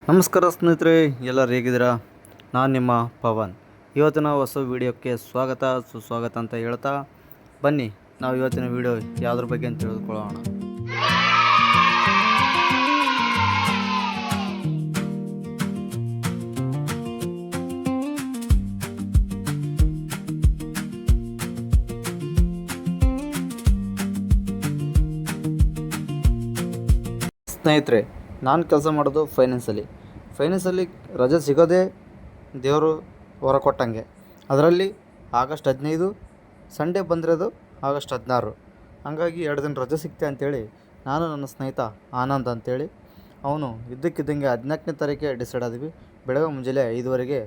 ನಮಸ್ಕಾರ ಸ್ನೇಹಿತರೆ, ಎಲ್ಲರೂ ಹೇಗಿದ್ದೀರಾ? ನಾನು ನಿಮ್ಮ ಪವನ್. ಇವತ್ತಿನ ಹೊಸ ವಿಡಿಯೋಕ್ಕೆ ಸ್ವಾಗತ ಸುಸ್ವಾಗತ ಅಂತ ಹೇಳ್ತಾ ಬನ್ನಿ ನಾವು ಇವತ್ತಿನ ವಿಡಿಯೋ ಯಾವುದ್ರ ಬಗ್ಗೆ ಅಂತ ತಿಳಿದುಕೊಳ್ಳೋಣ. ಸ್ನೇಹಿತರೆ, ನಾನು ಕೆಲಸ ಮಾಡೋದು ಫೈನಾನ್ಸಲ್ಲಿ ರಜೆ ಸಿಗೋದೇ ದೇವರು ಹೊರ ಕೊಟ್ಟಂಗೆ. ಅದರಲ್ಲಿ ಆಗಸ್ಟ್ 15, ಸಂಡೇ ಬಂದಿರೋದು ಆಗಸ್ಟ್ 16. ಹಾಗಾಗಿ 2 ದಿನ ರಜೆ ಸಿಗ್ತೆ ಅಂಥೇಳಿ ನಾನು ನನ್ನ ಸ್ನೇಹಿತ ಆನಂದ್ ಅಂಥೇಳಿ ಅವನು ಇದ್ದಕ್ಕಿದ್ದಂಗೆ 14ನೇ ತಾರೀಕಿಗೆ ಡಿಸೈಡ್ ಆದ್ವಿ. ಬೆಳಗ್ಗೆ ಮುಂಜಾನೆ 5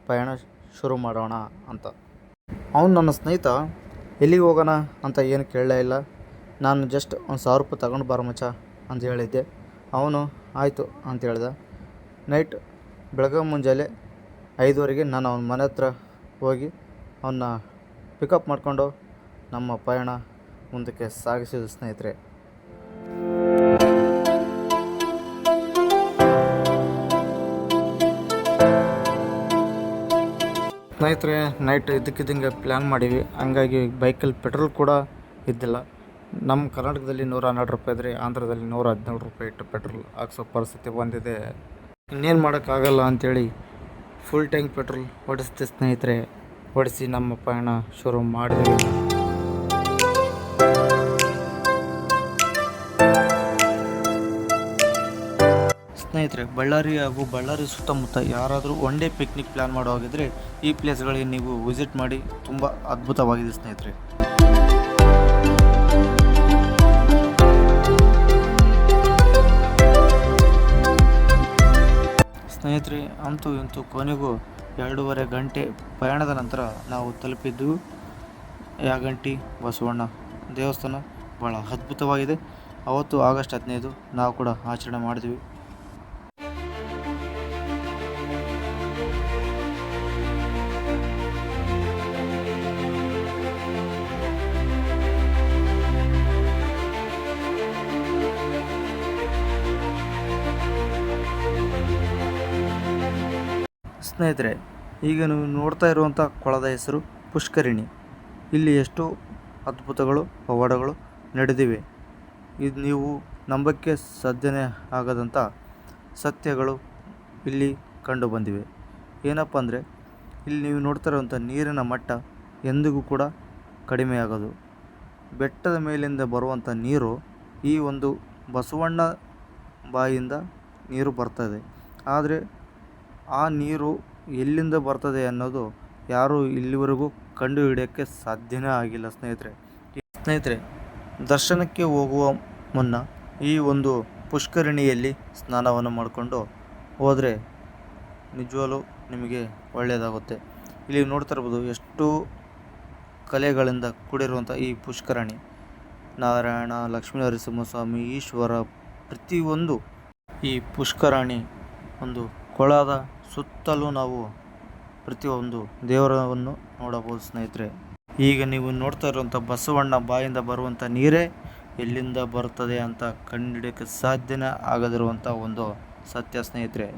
ಪಯಣ ಶುರು ಮಾಡೋಣ ಅಂತ. ಅವನು ನನ್ನ ಸ್ನೇಹಿತ ಎಲ್ಲಿಗೆ ಹೋಗೋಣ ಅಂತ ಏನು ಕೇಳಲೇ ಇಲ್ಲ. ನಾನು ಜಸ್ಟ್ ಒಂದು 1000 ರೂಪಾಯಿ ತಗೊಂಡು ಬಾರ ಮಚ್ಚ ಅಂತ ಹೇಳಿದ್ದೆ. ಅವನು ಆಯಿತು ಅಂತ ಹೇಳ್ದ. ಬೆಳಗ್ಗೆ ಮುಂಜಾನೆ 5 ನಾನು ಅವನ ಮನೆ ಹತ್ರ ಹೋಗಿ ಅವನ್ನ ಪಿಕಪ್ ಮಾಡಿಕೊಂಡು ನಮ್ಮ ಪಯಣ ಮುಂದಕ್ಕೆ ಸಾಗಿಸಿದ ಸ್ನೇಹಿತರೆ. ನೈಟ್ ಇದ್ದಕ್ಕಿದ್ದಂಗೆ ಪ್ಲ್ಯಾನ್ ಮಾಡೀವಿ. ಹಂಗಾಗಿ ಬೈಕಲ್ಲಿ ಪೆಟ್ರೋಲ್ ಕೂಡ ಇದ್ದಿಲ್ಲ. ನಮ್ಮ ಕರ್ನಾಟಕದಲ್ಲಿ 112 ರೂಪಾಯಿ ಇದ್ದರೆ ಆಂಧ್ರದಲ್ಲಿ 117 ರೂಪಾಯಿ ಇಟ್ಟು ಪೆಟ್ರೋಲ್ ಹಾಕ್ಸೋ ಪರಿಸ್ಥಿತಿ ಬಂದಿದೆ. ಇನ್ನೇನು ಮಾಡೋಕ್ಕಾಗಲ್ಲ ಅಂಥೇಳಿ ಫುಲ್ ಟ್ಯಾಂಕ್ ಪೆಟ್ರೋಲ್ ಹೊಡಿಸ್ತೆ ಸ್ನೇಹಿತರೆ. ಹೊಡಿಸಿ ನಮ್ಮ ಪಯಣ ಶುರು ಮಾಡಿದ್ವಿ. ಸ್ನೇಹಿತರೆ, ಬಳ್ಳಾರಿ ಹಾಗೂ ಬಳ್ಳಾರಿ ಸುತ್ತಮುತ್ತ ಯಾರಾದರೂ ಒನ್ ಡೇ ಪಿಕ್ನಿಕ್ ಪ್ಲ್ಯಾನ್ ಮಾಡೋ ಹಾಗಿದ್ರೆ ಈ ಪ್ಲೇಸ್ಗಳಿಗೆ ನೀವು ವಿಸಿಟ್ ಮಾಡಿ. ತುಂಬ ಅದ್ಭುತವಾಗಿದೆ ಸ್ನೇಹಿತರೆ. ಸ್ನೇಹಿತರೆ, ಅಂತೂ ಇಂತೂ ಕೊನೆಗೂ 2.5 ಗಂಟೆ ಪ್ರಯಾಣದ ನಂತರ ನಾವು ತಲುಪಿದ್ದು ಯಾಗಂಟಿ ಬಸವಣ್ಣ ದೇವಸ್ಥಾನ. ಭಾಳ ಅದ್ಭುತವಾಗಿದೆ. ಅವತ್ತು ಆಗಸ್ಟ್ 15 ನಾವು ಕೂಡ ಆಚರಣೆ ಮಾಡಿದ್ವಿ. ಸ್ನೇಹಿತರೆ, ಈಗ ನೀವು ನೋಡ್ತಾ ಇರುವಂಥ ಕೊಳದ ಹೆಸರು ಪುಷ್ಕರಿಣಿ. ಇಲ್ಲಿ ಎಷ್ಟು ಅದ್ಭುತಗಳು ಪವಾಡಗಳು ನಡೆದಿವೆ. ಇದು ನೀವು ನಂಬಕ್ಕೆ ಸಾಧ್ಯನೇ ಆಗದಂಥ ಸತ್ಯಗಳು ಇಲ್ಲಿ ಕಂಡು ಬಂದಿವೆ. ಏನಪ್ಪ ಅಂದರೆ, ಇಲ್ಲಿ ನೀವು ನೋಡ್ತಾ ಇರುವಂಥ ನೀರಿನ ಮಟ್ಟ ಎಂದಿಗೂ ಕೂಡ ಕಡಿಮೆಯಾಗೋದು. ಬೆಟ್ಟದ ಮೇಲಿಂದ ಬರುವಂಥ ನೀರು ಈ ಒಂದು ಬಸವಣ್ಣ ಬಾಯಿಯಿಂದ ನೀರು ಬರ್ತದೆ. ಆದರೆ ಆ ನೀರು ಎಲ್ಲಿಂದ ಬರ್ತದೆ ಅನ್ನೋದು ಯಾರೂ ಇಲ್ಲಿವರೆಗೂ ಕಂಡು ಹಿಡಿಯೋಕ್ಕೆ ಸಾಧ್ಯನೇ ಆಗಿಲ್ಲ ಸ್ನೇಹಿತರೆ. ದರ್ಶನಕ್ಕೆ ಹೋಗುವ ಮುನ್ನ ಈ ಒಂದು ಪುಷ್ಕರಿಣಿಯಲ್ಲಿ ಸ್ನಾನವನ್ನು ಮಾಡಿಕೊಂಡು ಹೋದರೆ ನಿಜವಾಗ್ಲೂ ನಿಮಗೆ ಒಳ್ಳೆಯದಾಗುತ್ತೆ. ಇಲ್ಲಿ ನೋಡ್ತಾ ಇರ್ಬೋದು ಎಷ್ಟು ಕಲೆಗಳಿಂದ ಕೂಡಿರುವಂಥ ಈ ಪುಷ್ಕರಣಿ. ನಾರಾಯಣ, ಲಕ್ಷ್ಮೀ ನರಸಿಂಹಸ್ವಾಮಿ, ಈಶ್ವರ, ಪ್ರತಿಯೊಂದು ಈ ಪುಷ್ಕರಣಿ ಒಂದು ಕೊಳದ ಸುತ್ತಲೂ ನಾವು ಪ್ರತಿಯೊಂದು ದೇವರನ್ನು ನೋಡಬಹುದು ಸ್ನೇಹಿತರೆ. ಈಗ ನೀವು ನೋಡ್ತಾ ಇರುವಂಥ ಬಸವಣ್ಣ ಬಾಯಿಂದ ಬರುವಂಥ ನೀರೇ ಎಲ್ಲಿಂದ ಬರ್ತದೆ ಅಂತ ಕಂಡುಹಿಡಿಯೋಕ್ಕೆ ಸಾಧ್ಯನೇ ಆಗದಿರುವಂಥ ಒಂದು ಸತ್ಯ ಸ್ನೇಹಿತರೆ.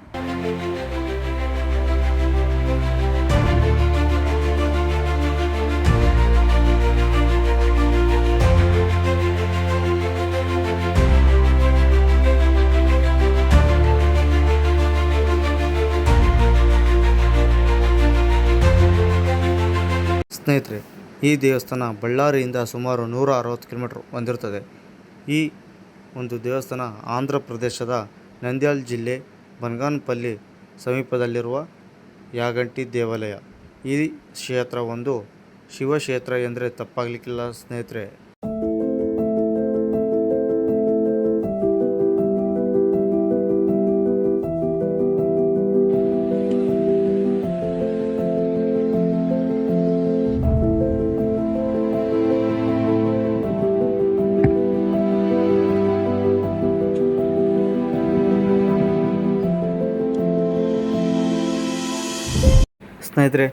ಸ್ನೇಹಿತರೆ, ಈ ದೇವಸ್ಥಾನ ಬಳ್ಳಾರಿಯಿಂದ ಸುಮಾರು 160 ಕಿಲೋಮೀಟರ್ ಹೊಂದಿರುತ್ತದೆ. ಈ ಒಂದು ದೇವಸ್ಥಾನ ಆಂಧ್ರ ಪ್ರದೇಶದ ನಂದ್ಯಾಲ ಜಿಲ್ಲೆ ಬನಗಾನಪಲ್ಲಿ ಸಮೀಪದಲ್ಲಿರುವ ಯಾಗಂಟಿ ದೇವಾಲಯ. ಈ ಕ್ಷೇತ್ರ ಒಂದು ಶಿವಕ್ಷೇತ್ರ ಎಂದರೆ ತಪ್ಪಾಗಲಿಕ್ಕಿಲ್ಲ ಸ್ನೇಹಿತರೆ. ಸ್ನೇಹಿತರೆ,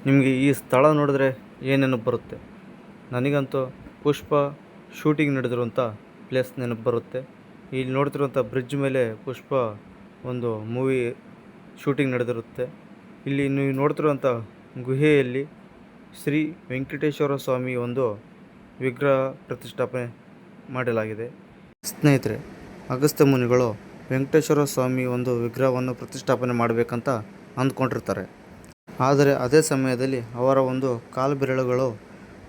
ನಿಮಗೆ ಈ ಸ್ಥಳ ನೋಡಿದ್ರೆ ಏನೇನು ಬರುತ್ತೆ? ನನಗಂತೂ ಪುಷ್ಪ ಶೂಟಿಂಗ್ ನಡೆದಿರುವಂಥ ಪ್ಲೇಸ್ ನೆನಪು ಬರುತ್ತೆ. ಇಲ್ಲಿ ನೋಡ್ತಿರುವಂಥ ಬ್ರಿಡ್ಜ್ ಮೇಲೆ ಪುಷ್ಪ ಒಂದು ಮೂವಿ ಶೂಟಿಂಗ್ ನಡೆದಿರುತ್ತೆ. ಇಲ್ಲಿ ನೀವು ನೋಡ್ತಿರುವಂಥ ಗುಹೆಯಲ್ಲಿ ಶ್ರೀ ವೆಂಕಟೇಶ್ವರ ಸ್ವಾಮಿ ಒಂದು ವಿಗ್ರಹ ಪ್ರತಿಷ್ಠಾಪನೆ ಮಾಡಲಾಗಿದೆ. ಸ್ನೇಹಿತರೆ, ಅಗಸ್ತ್ಯ ಮುನಿಗಳು ವೆಂಕಟೇಶ್ವರ ಸ್ವಾಮಿ ಒಂದು ವಿಗ್ರಹವನ್ನು ಪ್ರತಿಷ್ಠಾಪನೆ ಮಾಡಬೇಕಂತ ಅಂದ್ಕೊಂಡಿರ್ತಾರೆ. ಆದರೆ ಅದೇ ಸಮಯದಲ್ಲಿ ಅವರ ಒಂದು ಕಾಲು ಬೆರಳುಗಳು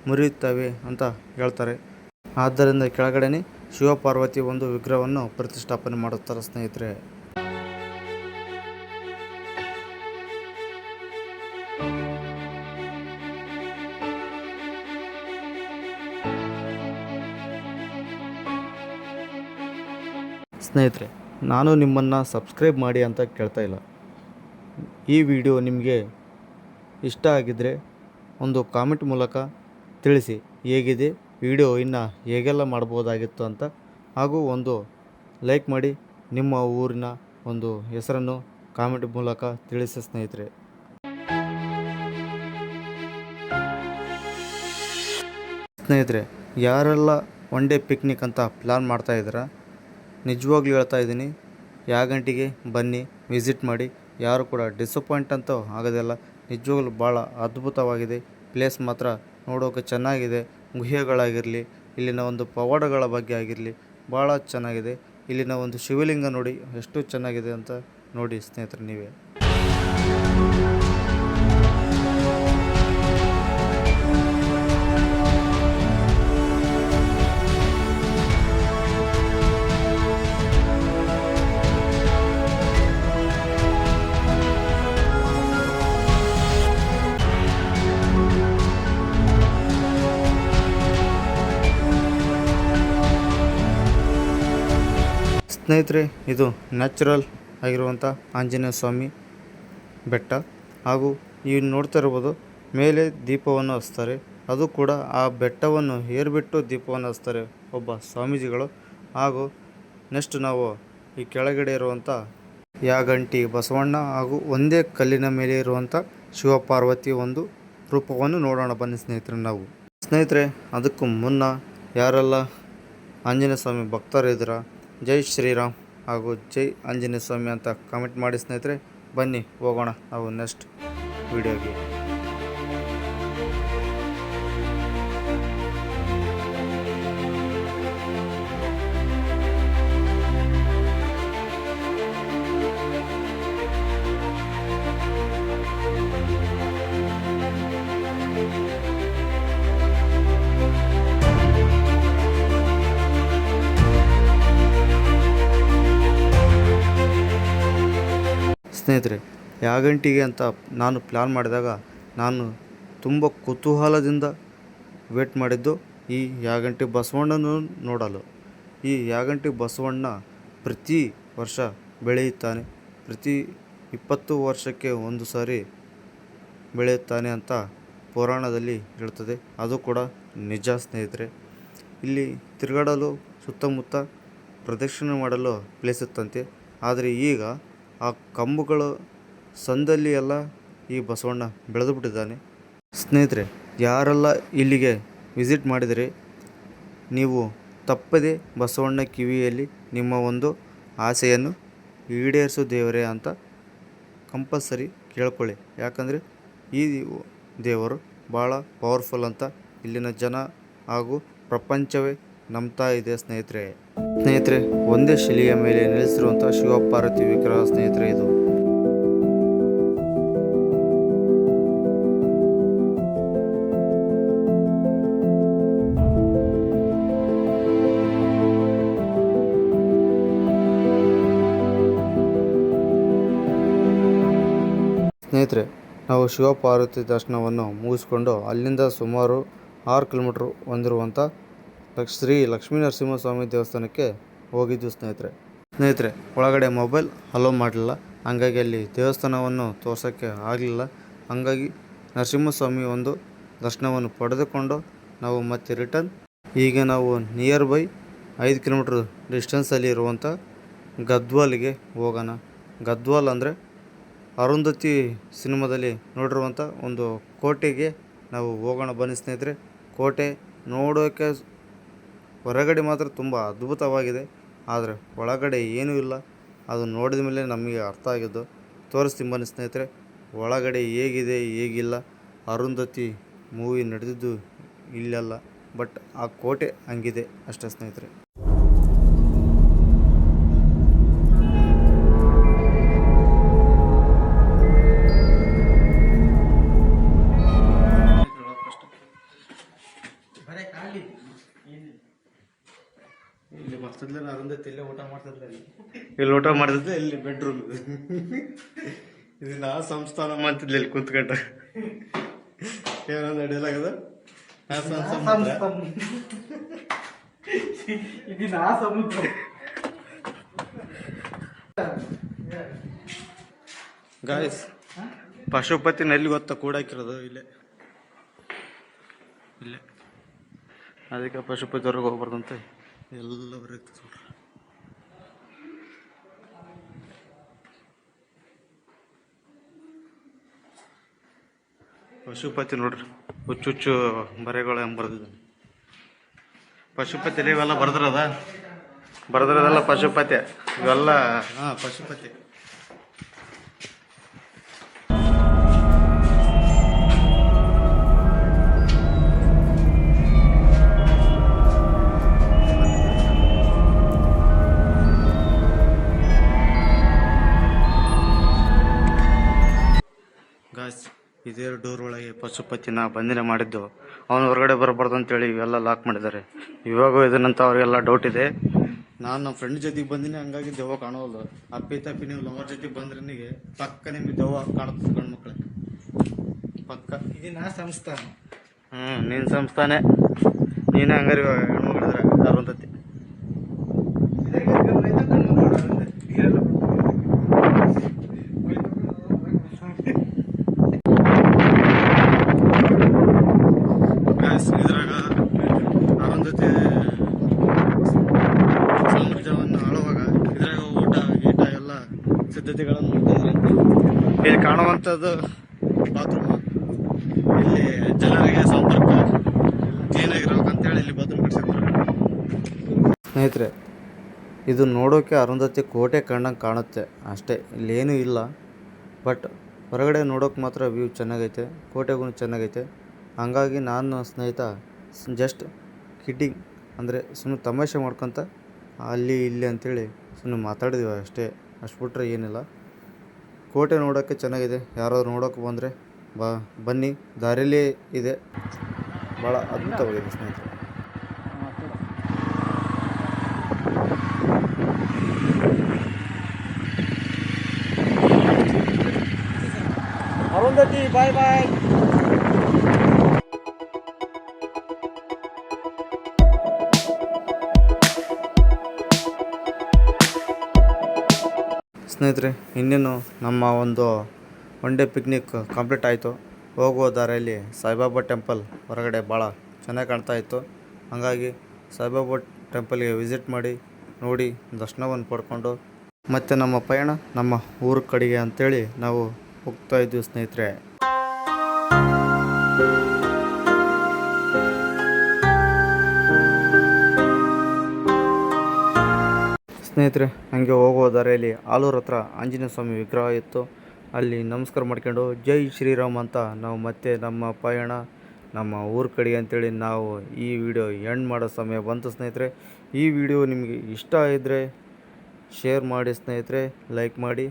ಮುರಿಯುತ್ತವೆ ಅಂತ ಹೇಳ್ತಾರೆ. ಆದ್ದರಿಂದ ಕೆಳಗಡೆನೆ ಶಿವಪಾರ್ವತಿ ಒಂದು ವಿಗ್ರಹವನ್ನು ಪ್ರತಿಷ್ಠಾಪನೆ ಮಾಡುತ್ತಾರೆ. ಸ್ನೇಹಿತರೆ, ನಾನು ನಿಮ್ಮನ್ನು ಸಬ್ಸ್ಕ್ರೈಬ್ ಮಾಡಿ ಅಂತ ಕೇಳ್ತಾ ಇಲ್ಲ. ಈ ವಿಡಿಯೋ ನಿಮಗೆ ಇಷ್ಟ ಆಗಿದ್ದರೆ ಒಂದು ಕಾಮೆಂಟ್ ಮೂಲಕ ತಿಳಿಸಿ ಹೇಗಿದೆ ವಿಡಿಯೋ, ಇನ್ನು ಹೇಗೆಲ್ಲ ಮಾಡ್ಬೋದಾಗಿತ್ತು ಅಂತ. ಹಾಗೂ ಒಂದು ಲೈಕ್ ಮಾಡಿ ನಿಮ್ಮ ಊರಿನ ಒಂದು ಹೆಸರನ್ನು ಕಾಮೆಂಟ್ ಮೂಲಕ ತಿಳಿಸಿ ಸ್ನೇಹಿತರೆ. ಯಾರೆಲ್ಲ ಒನ್ ಡೇ ಪಿಕ್ನಿಕ್ ಅಂತ ಪ್ಲ್ಯಾನ್ ಮಾಡ್ತಾಯಿದ್ದೀರಾ, ನಿಜವಾಗ್ಲೂ ಹೇಳ್ತಾ ಇದ್ದೀನಿ, ಯಾಗಂಟಿಗೆ ಬನ್ನಿ, ವಿಸಿಟ್ ಮಾಡಿ. ಯಾರು ಕೂಡ ಡಿಸಪಾಯಿಂಟ್ ಅಂತೂ ಆಗೋದಿಲ್ಲ. ನಿಜವಾಗ್ಲೂ ಭಾಳ ಅದ್ಭುತವಾಗಿದೆ. ಪ್ಲೇಸ್ ಮಾತ್ರ ನೋಡೋಕೆ ಚೆನ್ನಾಗಿದೆ. ಗುಹೆಗಳಾಗಿರಲಿ, ಇಲ್ಲಿನ ಒಂದು ಪವಾಡಗಳ ಬಗ್ಗೆ ಆಗಿರಲಿ ಭಾಳ ಚೆನ್ನಾಗಿದೆ. ಇಲ್ಲಿನ ಒಂದು ಶಿವಲಿಂಗ ನೋಡಿ ಎಷ್ಟು ಚೆನ್ನಾಗಿದೆ ಅಂತ ನೋಡಿ ಸ್ನೇಹಿತರೆ ನೀವೇ. ಸ್ನೇಹಿತರೆ, ಇದು ನ್ಯಾಚುರಲ್ ಆಗಿರುವಂಥ ಆಂಜನೇಯ ಸ್ವಾಮಿ ಬೆಟ್ಟ. ಹಾಗೂ ನೀವು ನೋಡ್ತಾ ಇರ್ಬೋದು, ಮೇಲೆ ದೀಪವನ್ನು ಹಚ್ತಾರೆ. ಅದು ಕೂಡ ಆ ಬೆಟ್ಟವನ್ನು ಏರ್ಬಿಟ್ಟು ದೀಪವನ್ನು ಹಚ್ತಾರೆ ಒಬ್ಬ ಸ್ವಾಮೀಜಿಗಳು. ಹಾಗೂ ನೆಕ್ಸ್ಟ್ ನಾವು ಈ ಕೆಳಗಡೆ ಇರುವಂಥ ಯಾಗಂಟಿ ಬಸವಣ್ಣ ಹಾಗೂ ಒಂದೇ ಕಲ್ಲಿನ ಮೇಲೆ ಇರುವಂಥ ಶಿವಪಾರ್ವತಿ ಒಂದು ರೂಪವನ್ನು ನೋಡೋಣ ಬನ್ನಿ ಸ್ನೇಹಿತರೆ. ಅದಕ್ಕೂ ಮುನ್ನ ಯಾರೆಲ್ಲ ಆಂಜನೇಯ ಸ್ವಾಮಿ ಭಕ್ತರಿದ್ದೀರಾ, ಜೈ ಶ್ರೀರಾಮ್ ಹಾಗೂ ಜೈ ಆಂಜನೇಯ ಸ್ವಾಮಿ ಅಂತ ಕಾಮೆಂಟ್ ಮಾಡಿ ಸ್ನೇಹಿತರೆ. ಬನ್ನಿ ಹೋಗೋಣ ನಾವು ನೆಕ್ಸ್ಟ್ ವಿಡಿಯೋಗೆ. ಸ್ನೇಹಿತರೆ, ಯಾಗಂಟಿಗೆ ಅಂತ ನಾನು ಪ್ಲ್ಯಾನ್ ಮಾಡಿದಾಗ ನಾನು ತುಂಬ ಕುತೂಹಲದಿಂದ ವೇಟ್ ಮಾಡಿದ್ದು ಈ ಯಾಗಂಟಿ ಬಸವಣ್ಣನ ನೋಡಲು. ಈ ಯಾಗಂಟಿ ಬಸವಣ್ಣ ಪ್ರತಿ ವರ್ಷ ಬೆಳೆಯುತ್ತಾನೆ. ಪ್ರತಿ 20 ವರ್ಷಕ್ಕೆ ಒಂದು ಸಾರಿ ಬೆಳೆಯುತ್ತಾನೆ ಅಂತ ಪುರಾಣದಲ್ಲಿ ಹೇಳ್ತದೆ. ಅದು ಕೂಡ ನಿಜ ಸ್ನೇಹಿತರೆ. ಇಲ್ಲಿ ತಿರುಗಾಡಲು ಸುತ್ತಮುತ್ತ ಪ್ರದಕ್ಷಿಣೆ ಮಾಡಲು ಪ್ಲೇಸ್ ಇತ್ತಂತೆ. ಆದರೆ ಈಗ ಆ ಕಂಬುಗಳ ಸಂದಲ್ಲಿ ಎಲ್ಲ ಈ ಬಸವಣ್ಣ ಬೆಳೆದು ಬಿಟ್ಟಿದ್ದಾನೆ. ಸ್ನೇಹಿತರೆ, ಯಾರೆಲ್ಲ ಇಲ್ಲಿಗೆ ವಿಸಿಟ್ ಮಾಡಿದರೆ ನೀವು ತಪ್ಪದೆ ಬಸವಣ್ಣ ಕಿವಿಯಲ್ಲಿ ನಿಮ್ಮ ಒಂದು ಆಸೆಯನ್ನು ಈಡೇರಿಸು ದೇವರೇ ಅಂತ ಕಂಪಲ್ಸರಿ ಕೇಳ್ಕೊಳ್ಳಿ. ಯಾಕಂದರೆ ಈ ದೇವರು ಭಾಳ ಪವರ್ಫುಲ್ ಅಂತ ಇಲ್ಲಿನ ಜನ ಹಾಗೂ ಪ್ರಪಂಚವೇ ನಂಬ್ತಾ ಇದೆ ಸ್ನೇಹಿತರೆ. ಒಂದೇ ಶಿಲೆಯ ಮೇಲೆ ನೆಲೆಸಿರುವಂಥ ಶಿವಪಾರ್ವತಿ ವಿಗ್ರಹ ಸ್ನೇಹಿತರೆ ಇದು. ಸ್ನೇಹಿತರೆ, ನಾವು ಶಿವಪಾರ್ವತಿ ದರ್ಶನವನ್ನು ಮುಗಿಸ್ಕೊಂಡು ಅಲ್ಲಿಂದ ಸುಮಾರು 6 ಕಿಲೋಮೀಟ್ರ್ ಹೊಂದಿರುವಂಥ ಶ್ರೀ ಲಕ್ಷ್ಮೀ ನರಸಿಂಹಸ್ವಾಮಿ ದೇವಸ್ಥಾನಕ್ಕೆ ಹೋಗಿದ್ದು ಸ್ನೇಹಿತರೆ. ಒಳಗಡೆ ಮೊಬೈಲ್ ಅಲೋ ಮಾಡಲಿಲ್ಲ, ಹಂಗಾಗಿ ಅಲ್ಲಿ ದೇವಸ್ಥಾನವನ್ನು ತೋರ್ಸೋಕ್ಕೆ ಆಗಲಿಲ್ಲ. ಹಂಗಾಗಿ ನರಸಿಂಹಸ್ವಾಮಿ ಒಂದು ದರ್ಶನವನ್ನು ಪಡೆದುಕೊಂಡು ನಾವು ಮತ್ತೆ ರಿಟರ್ನ್ ಈಗ ನಾವು ನಿಯರ್ ಬೈ 5 ಕಿಲೋಮೀಟ್ರ್ ಡಿಸ್ಟೆನ್ಸಲ್ಲಿ ಇರುವಂಥ ಗದ್ವಾಲ್ಗೆ ಹೋಗೋಣ. ಗದ್ವಾಲ್ ಅಂದರೆ ಅರುಂಧತಿ ಸಿನಿಮಾದಲ್ಲಿ ನೋಡಿರುವಂಥ ಒಂದು ಕೋಟೆಗೆ ನಾವು ಹೋಗೋಣ ಬನ್ನಿ ಸ್ನೇಹಿತರೆ. ಕೋಟೆ ನೋಡೋಕ್ಕೆ ಹೊರಗಡೆ ಮಾತ್ರ ತುಂಬ ಅದ್ಭುತವಾಗಿದೆ, ಆದರೆ ಒಳಗಡೆ ಏನೂ ಇಲ್ಲ. ಅದು ನೋಡಿದ ಮೇಲೆ ನಮಗೆ ಅರ್ಥ ಆಗಿದ್ದು ತೋರಿಸ್ತೀನಿ ಬನ್ನಿ ಸ್ನೇಹಿತರೆ. ಒಳಗಡೆ ಹೇಗಿದೆ ಹೇಗಿಲ್ಲ. ಅರುಂಧತಿ ಮೂವಿ ನಡೆದಿದ್ದು ಇಲ್ಲೆಲ್ಲ, ಬಟ್ ಆ ಕೋಟೆ ಹಂಗಿದೆ ಅಷ್ಟೇ ಸ್ನೇಹಿತರೆ. ಇಲ್ಲಿ ಮತ್ತದ್ಲ ಅರುಂಧತಿ ಇಲ್ಲೇ ಊಟ ಮಾಡ್ತಿದ್ಲ, ಇಲ್ಲಿ ಊಟ ಮಾಡ್ತಿದ್ದೆ, ಇಲ್ಲಿ ಬೆಡ್ರೂಮ್ ಇದು ನಾ ಸಂಸ್ಥಾನ ಮಾಡ್ತಿದ್ಲಿ ಇಲ್ಲಿ ಕುಂತ್ಕೊಂಡ. ಏನೊಂದು ಅಡಿಯಲಾಗದ ಗಾಯ್ಸ್. ಪಶುಪತಿನಲ್ಲಿ ಗೊತ್ತಾ ಕೂಡಾಕಿರೋದು ಇಲ್ಲೇ, ಅದಕ್ಕೆ ಪಶುಪತಿ ಹೊರಗೆ ಹೋಗ್ಬಾರ್ದಂತೆ ಎಲ್ಲ ಬರುತ್ತೆ ನೋಡ್ರಿ. ಪಶುಪತಿ ನೋಡ್ರಿ, ಹುಚ್ಚುಚ್ಚು ಬರೆಗಳು ಹೆಂಗೆ ಬರ್ದಿದ್ದಾನೆ. ಪಶುಪತಿ ಇವೆಲ್ಲ ಬರ್ದಿರೋದಲ್ಲ ಪಶುಪತಿ ಇವೆಲ್ಲ. ಹಾಂ, ಪಶುಪತಿ. ಗಾಯ್ಸ್, ಇದೇ ಡೋರ್ ಒಳಗೆ ಪಶುಪತಿನ ಬಂಧನ ಮಾಡಿದ್ದು. ಅವನು ಹೊರಗಡೆ ಬರಬಾರ್ದು ಅಂತೇಳಿ ಇವೆಲ್ಲ ಲಾಕ್ ಮಾಡಿದ್ದಾರೆ. ಇವಾಗ ಇದನ್ನಂತ ಅವ್ರಿಗೆಲ್ಲ ಡೌಟ್ ಇದೆ. ನಾನು ನಮ್ಮ ಫ್ರೆಂಡ್ ಜೊತೆಗೆ ಬಂದಿನಿ, ಹಂಗಾಗಿ ದೆವ್ವ ಕಾಣೋಲ್ಲ. ಅಪ್ಪಿ ತಪ್ಪಿ ನೀವು ಲವರ್ ಜೊತೆಗೆ ಬಂದ್ರೆ ನಿಮಗೆ ಪಕ್ಕ ನಿಮಗೆ ದೆವ್ವ ಕಾಣುತ್ತೆ ಗಂಡು ಮಕ್ಕಳು ಪಕ್ಕ. ಇದನ್ನ ಸಂಸ್ಥಾನ. ನೀನು ಸಂಸ್ಥಾನೆ, ನೀನೇ ಹಂಗಾರಿ ಹೆಣ್ಮಕ್ಳಿದ್ರೆ ಅರುಂಧತಿ. ಇದ್ರಾಗ ಅರುಂಧತಿ ಸಾಮ್ರಾಜ್ಯವನ್ನು ಆಳುವಾಗ ಇದ್ರಾಗ ಊಟ ಗೀಟ ಎಲ್ಲ ಸಿದ್ಧತೆಗಳನ್ನು ಮಾಡ್ತಿದ್ರಂತೆ. ಇಲ್ಲಿ ಕಾಣುವಂಥದ್ದು ಬಾತ್ರೂಮ್, ಇಲ್ಲಿ ಜನರಿಗೆ ಸಂಪರ್ಕ ಕ್ಲೀನಾಗಿರ್ಬೇಕಂತೇಳಿ ಇಲ್ಲಿ ಬಾತ್ರೂಮ್ ಕಟ್ಸಿದ್ರು. ಸ್ನೇಹಿತರೆ, ಇದು ನೋಡೋಕೆ ಅರುಂಧತಿ ಕೋಟೆ ಕಂಡಂಗೆ ಕಾಣುತ್ತೆ ಅಷ್ಟೇ, ಇಲ್ಲೇನೂ ಇಲ್ಲ. ಬಟ್ ಹೊರಗಡೆ ನೋಡೋಕೆ ಮಾತ್ರ ವ್ಯೂ ಚೆನ್ನಾಗೈತೆ, ಕೋಟೆಗೂ ಚೆನ್ನಾಗೈತೆ. ಹಂಗಾಗಿ ನಾನು ಸ್ನೇಹಿತ ಜಸ್ಟ್ ಕಿಡ್ಡಿಂಗ್ ಅಂದರೆ ಸುಮ್ಮನೆ ತಮಾಷೆ ಮಾಡ್ಕೊತ ಅಲ್ಲಿ ಇಲ್ಲಿ ಅಂಥೇಳಿ ಸುಮ್ಮನೆ ಮಾತಾಡಿದ್ವಿ ಅಷ್ಟೇ. ಅಷ್ಟು ಬಿಟ್ರೆ ಏನಿಲ್ಲ. ಕೋಟೆ ನೋಡೋಕ್ಕೆ ಚೆನ್ನಾಗಿದೆ. ಯಾರಾದ್ರು ನೋಡೋಕೆ ಬಂದರೆ ಬನ್ನಿ, ದಾರಿಯಲ್ಲೇ ಇದೆ. ಭಾಳ ಅದ್ಭುತವಾಗಿದೆ ಸ್ನೇಹಿತರೆ. ಅರುಂಧತಿ ಬಾಯ್ ಬಾಯ್. ಸ್ನೇಹಿತರೆ, ಇನ್ನೇನು ನಮ್ಮ ಒಂದು ಒನ್ ಡೇ ಪಿಕ್ನಿಕ್ ಕಂಪ್ಲೀಟ್ ಆಯಿತು. ಹೋಗುವ ದಾರಿಯಲ್ಲಿ ಸಾಯಿಬಾಬಾ ಟೆಂಪಲ್ ಹೊರಗಡೆ ಭಾಳ ಚೆನ್ನಾಗಿ ಕಾಣ್ತಾ ಇತ್ತು. ಹಾಗಾಗಿ ಸಾಯಿಬಾಬಾ ಟೆಂಪಲ್ಗೆ ವಿಸಿಟ್ ಮಾಡಿ ನೋಡಿ ದರ್ಶನವನ್ನು ಪಡ್ಕೊಂಡು ಮತ್ತು ನಮ್ಮ ಪಯಣ ನಮ್ಮ ಊರ ಕಡೆಗೆ ಅಂಥೇಳಿ ನಾವು ಹೋಗ್ತಾ ಇದ್ವಿ ಸ್ನೇಹಿತರೆ. ಸ್ನೇಹಿತರೆ, ಹಾಗೆ ಹೋಗುವ ದಾರಿಯಲ್ಲಿ ಆಲೂರು ಹತ್ರ ಆಂಜನೇಯ ಸ್ವಾಮಿ ವಿಗ್ರಹ ಇತ್ತು. ಅಲ್ಲಿ ನಮಸ್ಕಾರ ಮಾಡ್ಕೊಂಡು ಜೈ ಶ್ರೀರಾಮ್ ಅಂತ ನಾವು ಮತ್ತೆ ನಮ್ಮ ಪಯಣ ನಮ್ಮ ಊರ ಕಡೆಗೆ ಅಂತೇಳಿ ನಾವು ಈ ವಿಡಿಯೋ ಎಂಡ್ ಮಾಡೋ ಸಮಯ ಬಂತು ಸ್ನೇಹಿತರೆ. ಈ ವಿಡಿಯೋ ನಿಮಗೆ ಇಷ್ಟ ಇದ್ದರೆ ಶೇರ್ ಮಾಡಿ ಸ್ನೇಹಿತರೆ, ಲೈಕ್ ಮಾಡಿ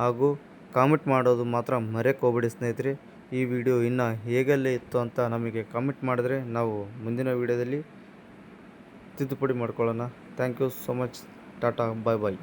ಹಾಗೂ ಕಾಮೆಂಟ್ ಮಾಡೋದು ಮಾತ್ರ ಮರೆಯೋಕೆ ಹೋಗ್ಬೇಡಿ ಸ್ನೇಹಿತರೆ. ಈ ವಿಡಿಯೋ ಇನ್ನು ಹೇಗೆಲ್ಲ ಇತ್ತು ಅಂತ ನಮಗೆ ಕಾಮೆಂಟ್ ಮಾಡಿದ್ರೆ ನಾವು ಮುಂದಿನ ವಿಡಿಯೋದಲ್ಲಿ ತಿದ್ದುಪಡಿ ಮಾಡ್ಕೊಳ್ಳೋಣ. Thank you so much. Tata, bye bye.